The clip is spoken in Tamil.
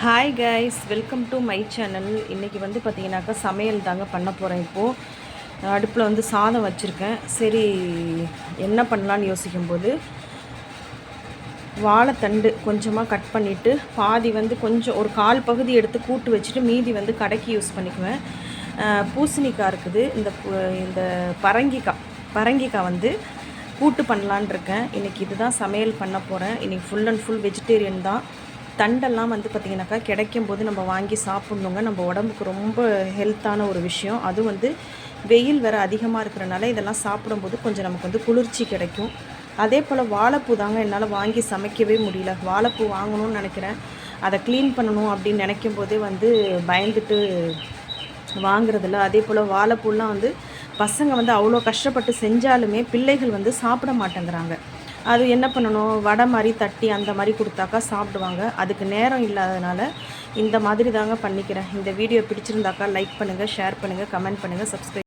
Hi guys, welcome to my channel. இன்றைக்கி வந்து பார்த்திங்கனாக்கா சமையல் தாங்க பண்ண போகிறேன். இப்போது அடுப்பில் வந்து சாதம் வச்சுருக்கேன். சரி, என்ன பண்ணலான்னு யோசிக்கும்போது வாழைத்தண்டு கொஞ்சமாக கட் பண்ணிவிட்டு பாதி வந்து கொஞ்சம் ஒரு கால் பகுதி எடுத்து கூட்டு வச்சுட்டு மீதி வந்து கடைக்கு யூஸ் பண்ணிக்குவேன். பூசணிக்காய் இருக்குது, இந்த பரங்கிக்காய் வந்து கூட்டு பண்ணலான் இருக்கேன். இன்றைக்கி இதுதான் சமையல் பண்ண போகிறேன். இன்றைக்கி ஃபுல் அண்ட் ஃபுல் வெஜிடேரியன் தான். தண்டெல்லாம் வந்து பார்த்திங்கனாக்கா கிடைக்கும் போது நம்ம வாங்கி சாப்பிட்ணுங்க. நம்ம உடம்புக்கு ரொம்ப ஹெல்த்தான ஒரு விஷயம். அதுவும் வந்து வெயில் வேறு அதிகமாக இருக்கிறனால இதெல்லாம் சாப்பிடும்போது கொஞ்சம் நமக்கு வந்து குளிர்ச்சி கிடைக்கும். அதே போல் வாழைப்பூ தாங்க என்னால் வாங்கி சமைக்கவே முடியல. வாழைப்பூ வாங்கணும்னு நினைக்கிறேன். அதை க்ளீன் பண்ணணும் அப்படின்னு நினைக்கும் போதே வந்து பயந்துட்டு வாங்குறதில்ல. அதே போல் வாழைப்பூலாம் வந்து பசங்க வந்து அவ்வளோ கஷ்டப்பட்டு செஞ்சாலுமே பிள்ளைகள் வந்து சாப்பிட மாட்டேங்கிறாங்க. அது என்ன பண்ணணும், வடை மாதிரி தட்டி அந்த மாதிரி கொடுத்தாக்கா சாப்பிடுவாங்க. அதுக்கு நேரம் இல்லாதனால இந்த மாதிரி தாங்க பண்ணிக்கிறேன். இந்த வீடியோ பிடிச்சிருந்தாக்கா லைக் பண்ணுங்கள், ஷேர் பண்ணுங்கள், கமெண்ட் பண்ணுங்கள், சப்ஸ்கிரைப்